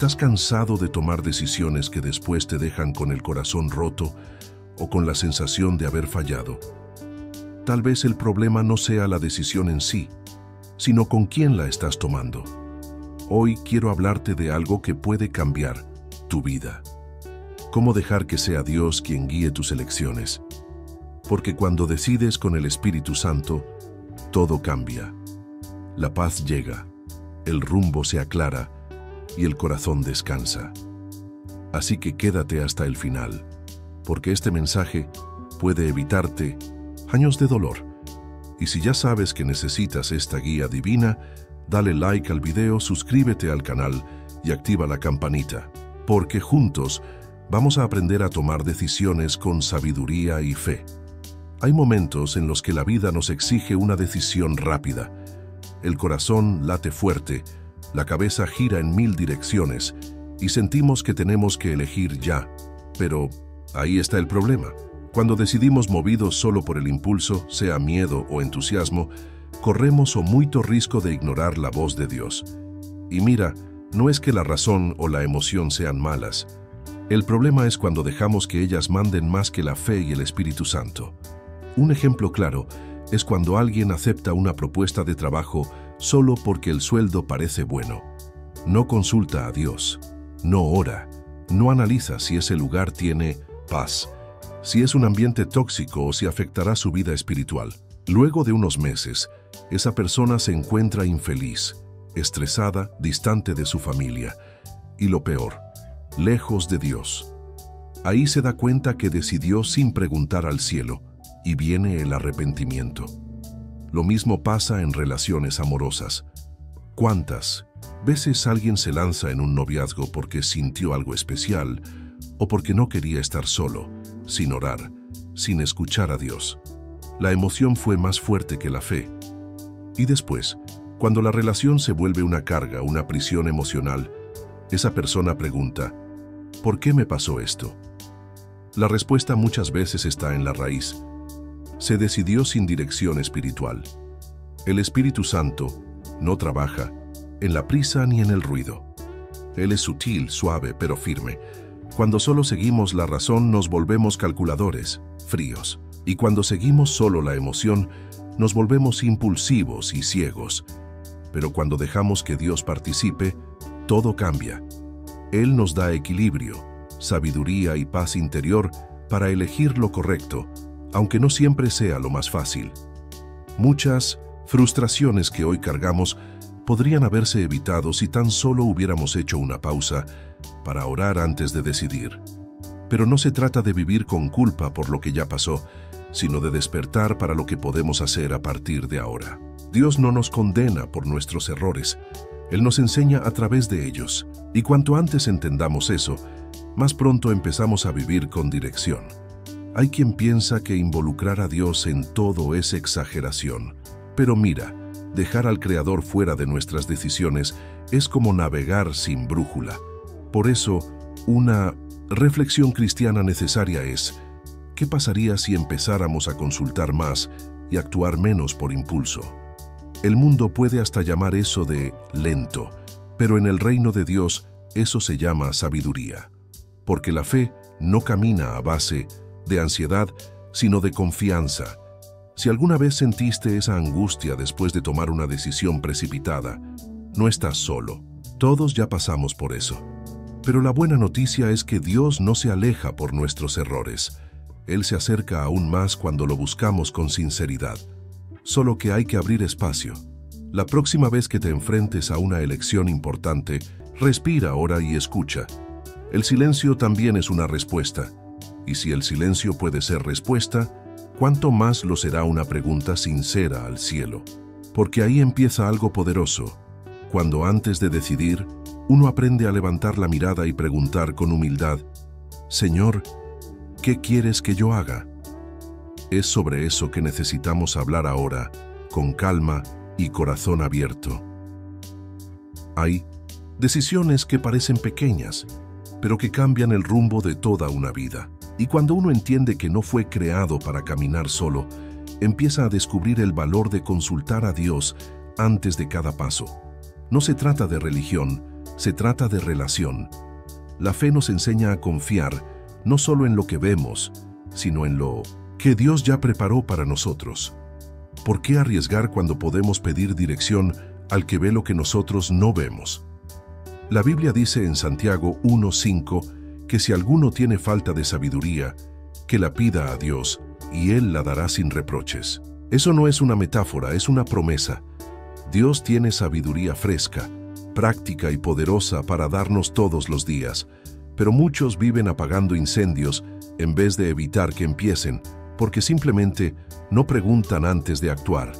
¿Estás cansado de tomar decisiones que después te dejan con el corazón roto o con la sensación de haber fallado? Tal vez el problema no sea la decisión en sí, sino con quién la estás tomando. Hoy quiero hablarte de algo que puede cambiar tu vida. Cómo dejar que sea Dios quien guíe tus elecciones. Porque cuando decides con el Espíritu Santo, todo cambia. La paz llega, el rumbo se aclara y el corazón descansa. Así que quédate hasta el final, porque este mensaje puede evitarte años de dolor. Y si ya sabes que necesitas esta guía divina, dale like al video, suscríbete al canal y activa la campanita, porque juntos vamos a aprender a tomar decisiones con sabiduría y fe. Hay momentos en los que la vida nos exige una decisión rápida. El corazón late fuerte, la cabeza gira en 1000 direcciones y sentimos que tenemos que elegir ya. Pero ahí está el problema. Cuando decidimos movidos solo por el impulso, sea miedo o entusiasmo, corremos mucho riesgo de ignorar la voz de Dios. Y mira, no es que la razón o la emoción sean malas. El problema es cuando dejamos que ellas manden más que la fe y el Espíritu Santo. Un ejemplo claro es cuando alguien acepta una propuesta de trabajo solo porque el sueldo parece bueno. No consulta a Dios, no ora, no analiza si ese lugar tiene paz, si es un ambiente tóxico o si afectará su vida espiritual. Luego de unos meses, esa persona se encuentra infeliz, estresada, distante de su familia y lo peor, lejos de Dios. Ahí se da cuenta que decidió sin preguntar al cielo y viene el arrepentimiento. Lo mismo pasa en relaciones amorosas. ¿Cuántas veces alguien se lanza en un noviazgo porque sintió algo especial o porque no quería estar solo, sin orar, sin escuchar a Dios? La emoción fue más fuerte que la fe. Y después, cuando la relación se vuelve una carga, una prisión emocional, esa persona pregunta, ¿por qué me pasó esto? La respuesta muchas veces está en la raíz. Se decidió sin dirección espiritual. El Espíritu Santo no trabaja en la prisa ni en el ruido. Él es sutil, suave, pero firme. Cuando solo seguimos la razón nos volvemos calculadores, fríos. Y cuando seguimos solo la emoción, nos volvemos impulsivos y ciegos. Pero cuando dejamos que Dios participe, todo cambia. Él nos da equilibrio, sabiduría y paz interior para elegir lo correcto, aunque no siempre sea lo más fácil. Muchas frustraciones que hoy cargamos podrían haberse evitado si tan solo hubiéramos hecho una pausa para orar antes de decidir. Pero no se trata de vivir con culpa por lo que ya pasó, sino de despertar para lo que podemos hacer a partir de ahora. Dios no nos condena por nuestros errores. Él nos enseña a través de ellos. Y cuanto antes entendamos eso, más pronto empezamos a vivir con dirección. Hay quien piensa que involucrar a Dios en todo es exageración. Pero mira, dejar al Creador fuera de nuestras decisiones es como navegar sin brújula. Por eso, una reflexión cristiana necesaria es: ¿qué pasaría si empezáramos a consultar más y actuar menos por impulso? El mundo puede hasta llamar eso de lento, pero en el reino de Dios eso se llama sabiduría. Porque la fe no camina a base de ansiedad, sino de confianza. Si alguna vez sentiste esa angustia después de tomar una decisión precipitada, no estás solo. Todos ya pasamos por eso. Pero la buena noticia es que Dios no se aleja por nuestros errores. Él se acerca aún más cuando lo buscamos con sinceridad. Solo que hay que abrir espacio. La próxima vez que te enfrentes a una elección importante, respira, ora y escucha. El silencio también es una respuesta. Y si el silencio puede ser respuesta, ¿cuánto más lo será una pregunta sincera al cielo? Porque ahí empieza algo poderoso. Cuando antes de decidir, uno aprende a levantar la mirada y preguntar con humildad: Señor, ¿qué quieres que yo haga? Es sobre eso que necesitamos hablar ahora, con calma y corazón abierto. Hay decisiones que parecen pequeñas, pero que cambian el rumbo de toda una vida. Y cuando uno entiende que no fue creado para caminar solo, empieza a descubrir el valor de consultar a Dios antes de cada paso. No se trata de religión, se trata de relación. La fe nos enseña a confiar no solo en lo que vemos, sino en lo que Dios ya preparó para nosotros. ¿Por qué arriesgar cuando podemos pedir dirección al que ve lo que nosotros no vemos? La Biblia dice en Santiago 1:5 que si alguno tiene falta de sabiduría, que la pida a Dios y Él la dará sin reproches. Eso no es una metáfora, es una promesa. Dios tiene sabiduría fresca, práctica y poderosa para darnos todos los días, pero muchos viven apagando incendios en vez de evitar que empiecen, porque simplemente no preguntan antes de actuar.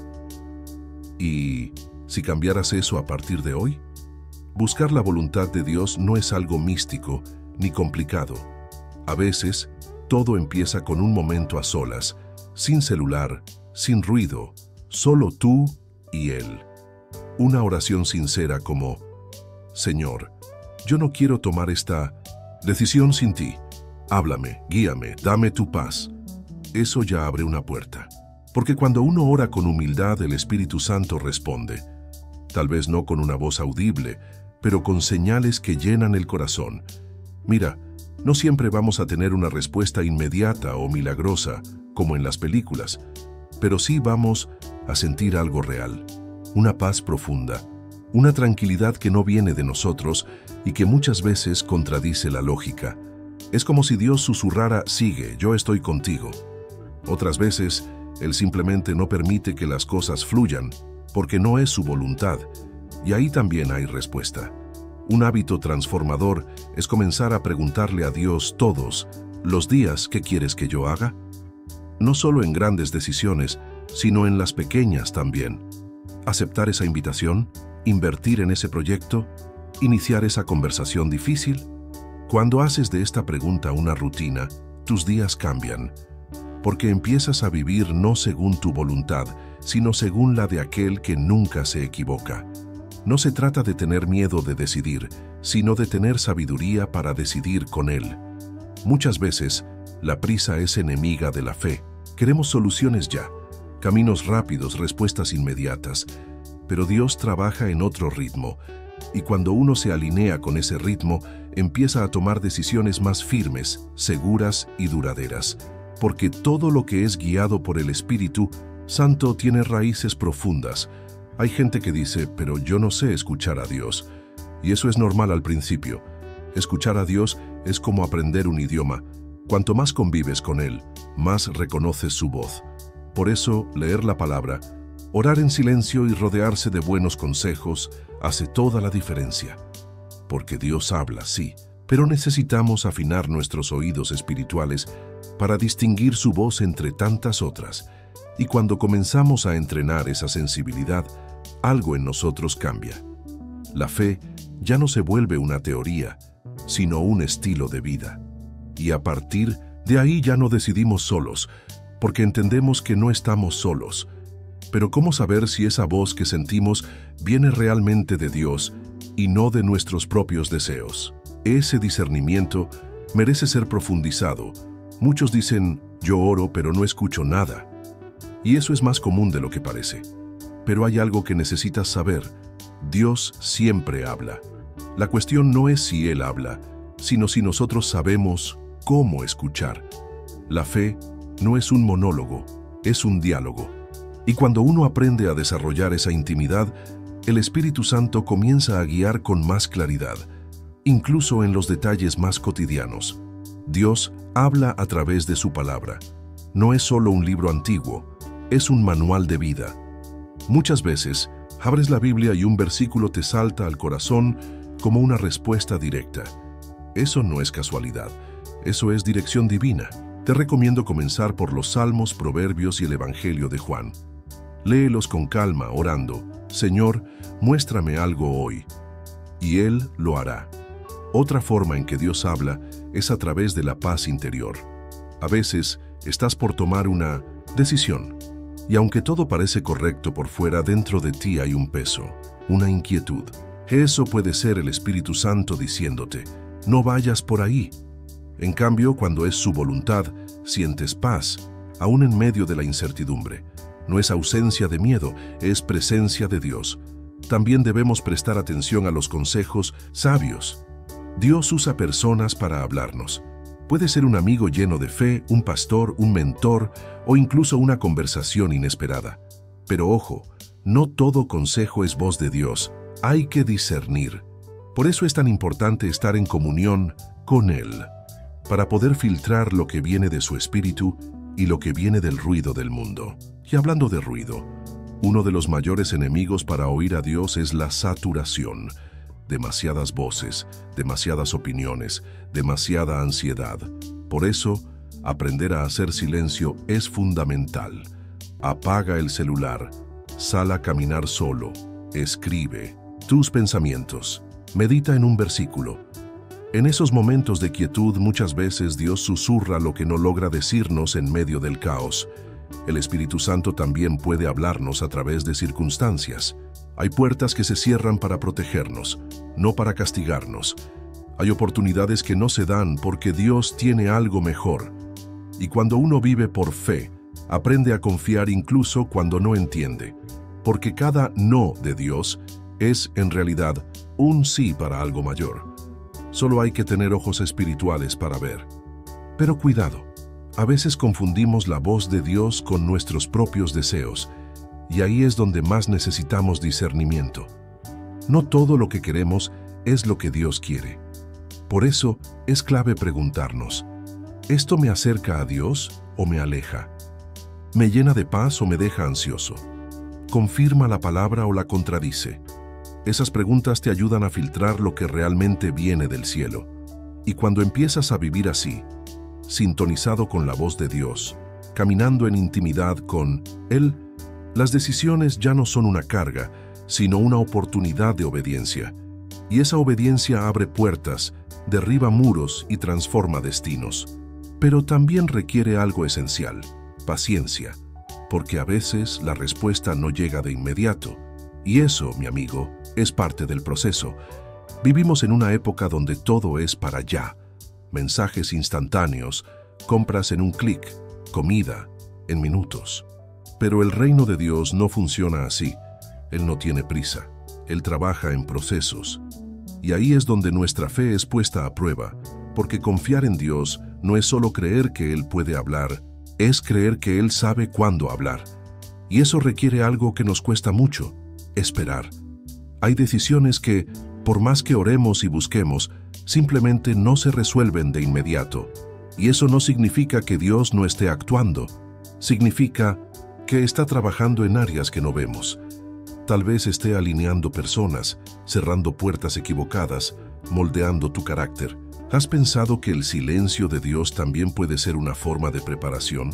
¿Y si cambiaras eso a partir de hoy? Buscar la voluntad de Dios no es algo místico ni complicado. A veces, todo empieza con un momento a solas, sin celular, sin ruido, solo tú y Él. Una oración sincera como: Señor, yo no quiero tomar esta decisión sin ti. Háblame, guíame, dame tu paz. Eso ya abre una puerta. Porque cuando uno ora con humildad, el Espíritu Santo responde. Tal vez no con una voz audible, pero con señales que llenan el corazón. Mira, no siempre vamos a tener una respuesta inmediata o milagrosa, como en las películas, pero sí vamos a sentir algo real, una paz profunda, una tranquilidad que no viene de nosotros y que muchas veces contradice la lógica. Es como si Dios susurrara: sigue, yo estoy contigo. Otras veces, Él simplemente no permite que las cosas fluyan, porque no es su voluntad, y ahí también hay respuesta. Un hábito transformador es comenzar a preguntarle a Dios todos los días: ¿qué quieres que yo haga? No solo en grandes decisiones, sino en las pequeñas también. Aceptar esa invitación, invertir en ese proyecto, iniciar esa conversación difícil. Cuando haces de esta pregunta una rutina, tus días cambian, porque empiezas a vivir no según tu voluntad, sino según la de aquel que nunca se equivoca. No se trata de tener miedo de decidir, sino de tener sabiduría para decidir con Él. Muchas veces, la prisa es enemiga de la fe. Queremos soluciones ya, caminos rápidos, respuestas inmediatas. Pero Dios trabaja en otro ritmo, y cuando uno se alinea con ese ritmo, empieza a tomar decisiones más firmes, seguras y duraderas. Porque todo lo que es guiado por el Espíritu Santo tiene raíces profundas. Hay gente que dice: pero yo no sé escuchar a Dios. Y eso es normal al principio. Escuchar a Dios es como aprender un idioma. Cuanto más convives con Él, más reconoces su voz. Por eso, leer la palabra, orar en silencio y rodearse de buenos consejos hace toda la diferencia. Porque Dios habla, sí, pero necesitamos afinar nuestros oídos espirituales para distinguir su voz entre tantas otras. Y cuando comenzamos a entrenar esa sensibilidad, algo en nosotros cambia. La fe ya no se vuelve una teoría, sino un estilo de vida. Y a partir de ahí ya no decidimos solos, porque entendemos que no estamos solos. Pero ¿cómo saber si esa voz que sentimos viene realmente de Dios y no de nuestros propios deseos? Ese discernimiento merece ser profundizado. Muchos dicen: yo oro pero no escucho nada. Y eso es más común de lo que parece. Pero hay algo que necesitas saber: Dios siempre habla. La cuestión no es si Él habla, sino si nosotros sabemos cómo escuchar. La fe no es un monólogo, es un diálogo. Y cuando uno aprende a desarrollar esa intimidad, el Espíritu Santo comienza a guiar con más claridad, incluso en los detalles más cotidianos. Dios habla a través de su palabra. No es solo un libro antiguo, es un manual de vida. Muchas veces, abres la Biblia y un versículo te salta al corazón como una respuesta directa. Eso no es casualidad, eso es dirección divina. Te recomiendo comenzar por los Salmos, Proverbios y el Evangelio de Juan. Léelos con calma, orando: Señor, muéstrame algo hoy. Y Él lo hará. Otra forma en que Dios habla es a través de la paz interior. A veces, estás por tomar una decisión, y aunque todo parece correcto por fuera, dentro de ti hay un peso, una inquietud. Eso puede ser el Espíritu Santo diciéndote: no vayas por ahí. En cambio, cuando es su voluntad, sientes paz, aún en medio de la incertidumbre. No es ausencia de miedo, es presencia de Dios. también debemos prestar atención a los consejos sabios. Dios usa personas para hablarnos. Puede ser un amigo lleno de fe, un pastor, un mentor o incluso una conversación inesperada. Pero ojo, no todo consejo es voz de Dios. Hay que discernir. Por eso es tan importante estar en comunión con Él, para poder filtrar lo que viene de su espíritu y lo que viene del ruido del mundo. Y hablando de ruido, uno de los mayores enemigos para oír a Dios es la saturación. Demasiadas voces, demasiadas opiniones, demasiada ansiedad. Por eso, aprender a hacer silencio es fundamental. Apaga el celular, sal a caminar solo, escribe tus pensamientos, medita en un versículo. En esos momentos de quietud muchas veces Dios susurra lo que no logra decirnos en medio del caos. El Espíritu Santo también puede hablarnos a través de circunstancias. Hay puertas que se cierran para protegernos, no para castigarnos. Hay oportunidades que no se dan porque Dios tiene algo mejor. Y cuando uno vive por fe, aprende a confiar incluso cuando no entiende, porque cada no de Dios es, en realidad, un sí para algo mayor. Solo hay que tener ojos espirituales para ver. Pero cuidado, a veces confundimos la voz de Dios con nuestros propios deseos, y ahí es donde más necesitamos discernimiento. No todo lo que queremos es lo que Dios quiere. Por eso es clave preguntarnos, ¿esto me acerca a Dios o me aleja? ¿Me llena de paz o me deja ansioso? ¿Confirma la palabra o la contradice? Esas preguntas te ayudan a filtrar lo que realmente viene del cielo. Y cuando empiezas a vivir así, sintonizado con la voz de Dios, caminando en intimidad con Él, las decisiones ya no son una carga, sino una oportunidad de obediencia. Y esa obediencia abre puertas, derriba muros y transforma destinos. Pero también requiere algo esencial, paciencia, porque a veces la respuesta no llega de inmediato. Y eso, mi amigo, es parte del proceso. Vivimos en una época donde todo es para ya. Mensajes instantáneos, compras en un clic, comida en minutos. Pero el reino de Dios no funciona así. Él no tiene prisa. Él trabaja en procesos. Y ahí es donde nuestra fe es puesta a prueba, porque confiar en Dios no es solo creer que Él puede hablar, es creer que Él sabe cuándo hablar. Y eso requiere algo que nos cuesta mucho: esperar. Hay decisiones que, por más que oremos y busquemos, simplemente no se resuelven de inmediato. Y eso no significa que Dios no esté actuando. Significa que está trabajando en áreas que no vemos. Tal vez esté alineando personas, cerrando puertas equivocadas, moldeando tu carácter. ¿Has pensado que el silencio de Dios también puede ser una forma de preparación?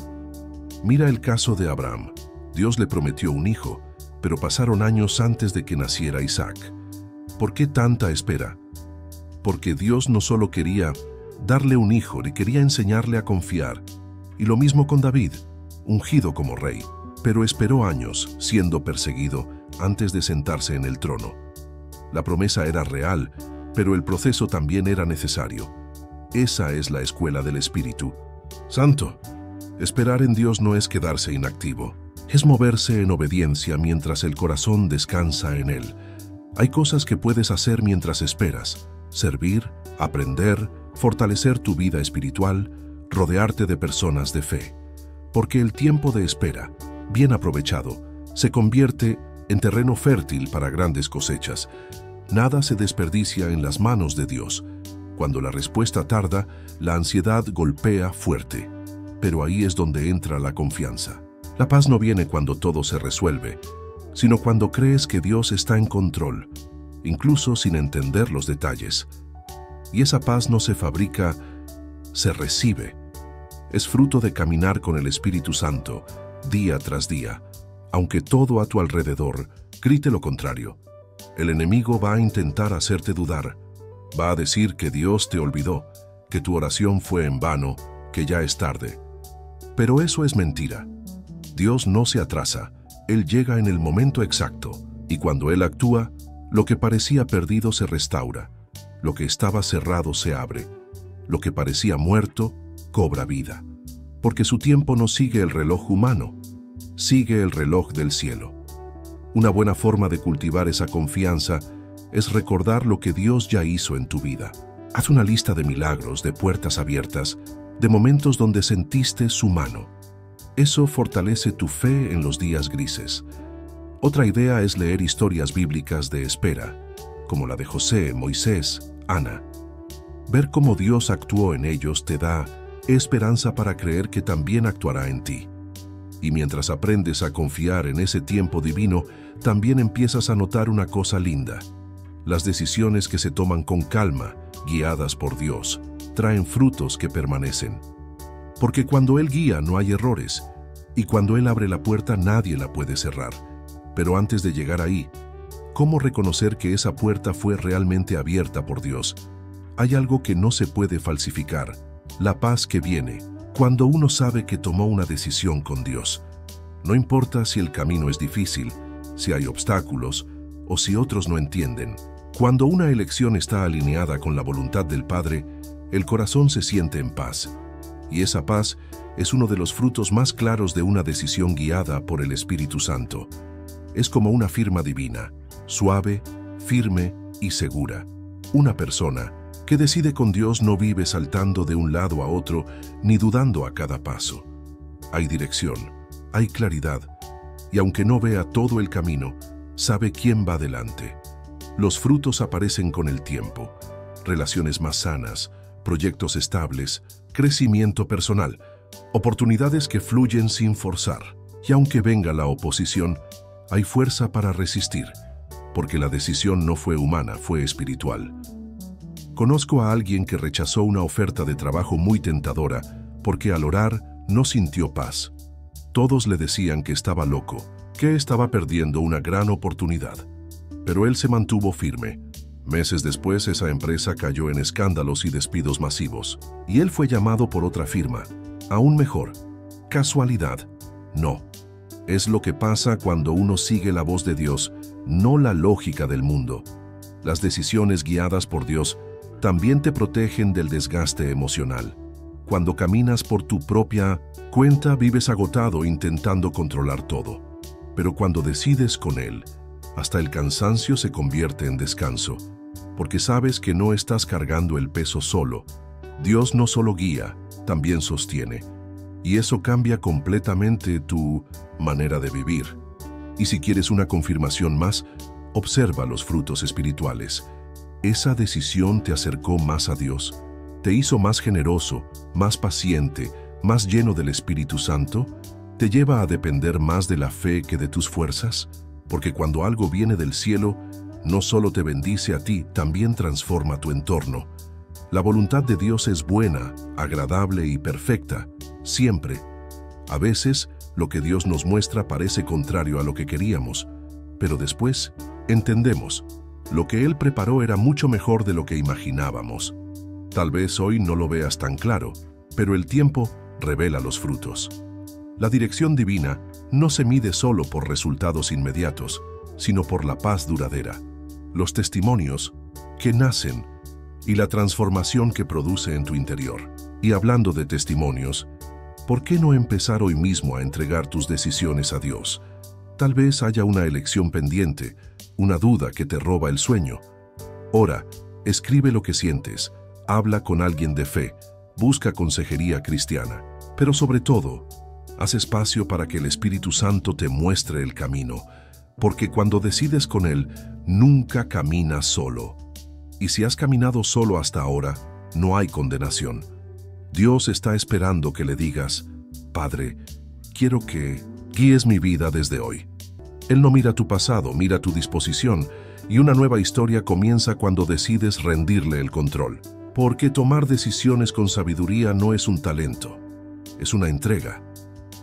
Mira el caso de Abraham. Dios le prometió un hijo, pero pasaron años antes de que naciera Isaac. ¿Por qué tanta espera? Porque Dios no solo quería darle un hijo, le quería enseñarle a confiar. Y lo mismo con David, ungido como rey, pero esperó años, siendo perseguido, antes de sentarse en el trono. La promesa era real, pero el proceso también era necesario. Esa es la escuela del Espíritu Santo. Esperar en Dios no es quedarse inactivo. Es moverse en obediencia mientras el corazón descansa en Él. Hay cosas que puedes hacer mientras esperas: servir, aprender, fortalecer tu vida espiritual, rodearte de personas de fe. Porque el tiempo de espera, bien aprovechado, se convierte en terreno fértil para grandes cosechas. Nada se desperdicia en las manos de Dios. Cuando la respuesta tarda, la ansiedad golpea fuerte. Pero ahí es donde entra la confianza. La paz no viene cuando todo se resuelve, sino cuando crees que Dios está en control, incluso sin entender los detalles. Y esa paz no se fabrica, se recibe. Es fruto de caminar con el Espíritu Santo, día tras día, aunque todo a tu alrededor grite lo contrario. El enemigo va a intentar hacerte dudar. Va a decir que Dios te olvidó, que tu oración fue en vano, que ya es tarde. Pero eso es mentira. Dios no se atrasa, Él llega en el momento exacto, y cuando Él actúa, lo que parecía perdido se restaura, lo que estaba cerrado se abre, lo que parecía muerto cobra vida, porque su tiempo no sigue el reloj humano, sigue el reloj del cielo. Una buena forma de cultivar esa confianza es recordar lo que Dios ya hizo en tu vida. Haz una lista de milagros, de puertas abiertas, de momentos donde sentiste su mano. Eso fortalece tu fe en los días grises. Otra idea es leer historias bíblicas de espera, como la de José, Moisés, Ana. Ver cómo Dios actuó en ellos te da esperanza para creer que también actuará en ti. Y mientras aprendes a confiar en ese tiempo divino, también empiezas a notar una cosa linda. Las decisiones que se toman con calma, guiadas por Dios, traen frutos que permanecen. Porque cuando Él guía no hay errores, y cuando Él abre la puerta nadie la puede cerrar. Pero antes de llegar ahí, ¿cómo reconocer que esa puerta fue realmente abierta por Dios? Hay algo que no se puede falsificar, la paz que viene cuando uno sabe que tomó una decisión con Dios. No importa si el camino es difícil, si hay obstáculos o si otros no entienden. Cuando una elección está alineada con la voluntad del Padre, el corazón se siente en paz. Y esa paz es uno de los frutos más claros de una decisión guiada por el Espíritu Santo. Es como una firma divina, suave, firme y segura. Una persona que decide con Dios no vive saltando de un lado a otro ni dudando a cada paso. Hay dirección, hay claridad, y aunque no vea todo el camino, sabe quién va delante. Los frutos aparecen con el tiempo, relaciones más sanas, proyectos estables, crecimiento personal, oportunidades que fluyen sin forzar. Y aunque venga la oposición, hay fuerza para resistir, porque la decisión no fue humana, fue espiritual. Conozco a alguien que rechazó una oferta de trabajo muy tentadora porque al orar no sintió paz. Todos le decían que estaba loco, que estaba perdiendo una gran oportunidad. Pero él se mantuvo firme. Meses después, esa empresa cayó en escándalos y despidos masivos, y él fue llamado por otra firma. Aún mejor. ¿Casualidad? No. Es lo que pasa cuando uno sigue la voz de Dios, no la lógica del mundo. Las decisiones guiadas por Dios también te protegen del desgaste emocional. Cuando caminas por tu propia cuenta, vives agotado intentando controlar todo. Pero cuando decides con Él, hasta el cansancio se convierte en descanso, porque sabes que no estás cargando el peso solo. Dios no solo guía, también sostiene. Y eso cambia completamente tu manera de vivir. Y si quieres una confirmación más, observa los frutos espirituales. ¿Esa decisión te acercó más a Dios? ¿Te hizo más generoso, más paciente, más lleno del Espíritu Santo? ¿Te lleva a depender más de la fe que de tus fuerzas? Porque cuando algo viene del cielo, no solo te bendice a ti, también transforma tu entorno. La voluntad de Dios es buena, agradable y perfecta, siempre. A veces, lo que Dios nos muestra parece contrario a lo que queríamos, pero después entendemos. Lo que Él preparó era mucho mejor de lo que imaginábamos. Tal vez hoy no lo veas tan claro, pero el tiempo revela los frutos. La dirección divina no se mide solo por resultados inmediatos, sino por la paz duradera, los testimonios que nacen y la transformación que produce en tu interior. Y hablando de testimonios, ¿por qué no empezar hoy mismo a entregar tus decisiones a Dios? Tal vez haya una elección pendiente, una duda que te roba el sueño. Ora, escribe lo que sientes, habla con alguien de fe, busca consejería cristiana, pero sobre todo, haz espacio para que el Espíritu Santo te muestre el camino, porque cuando decides con Él, nunca caminas solo. Y si has caminado solo hasta ahora, no hay condenación. Dios está esperando que le digas, Padre, quiero que guíes mi vida desde hoy. Él no mira tu pasado, mira tu disposición, y una nueva historia comienza cuando decides rendirle el control. Porque tomar decisiones con sabiduría no es un talento, es una entrega.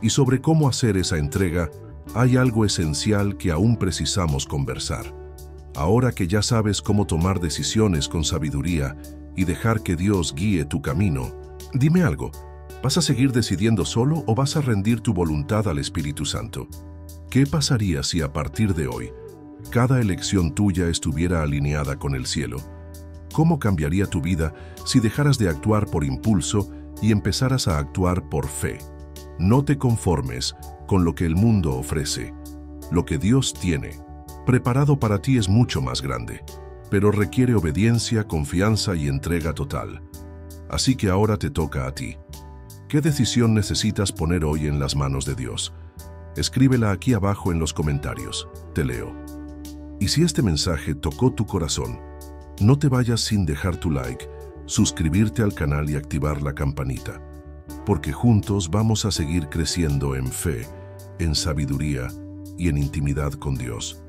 Y sobre cómo hacer esa entrega, hay algo esencial que aún precisamos conversar. Ahora que ya sabes cómo tomar decisiones con sabiduría y dejar que Dios guíe tu camino, dime algo, ¿vas a seguir decidiendo solo o vas a rendir tu voluntad al Espíritu Santo? ¿Qué pasaría si a partir de hoy, cada elección tuya estuviera alineada con el cielo? ¿Cómo cambiaría tu vida si dejaras de actuar por impulso y empezaras a actuar por fe? No te conformes con lo que el mundo ofrece. Lo que Dios tiene preparado para ti es mucho más grande, pero requiere obediencia, confianza y entrega total. Así que ahora te toca a ti. ¿Qué decisión necesitas poner hoy en las manos de Dios? Escríbela aquí abajo en los comentarios. Te leo. Y si este mensaje tocó tu corazón, no te vayas sin dejar tu like, suscribirte al canal y activar la campanita, porque juntos vamos a seguir creciendo en fe, en sabiduría y en intimidad con Dios.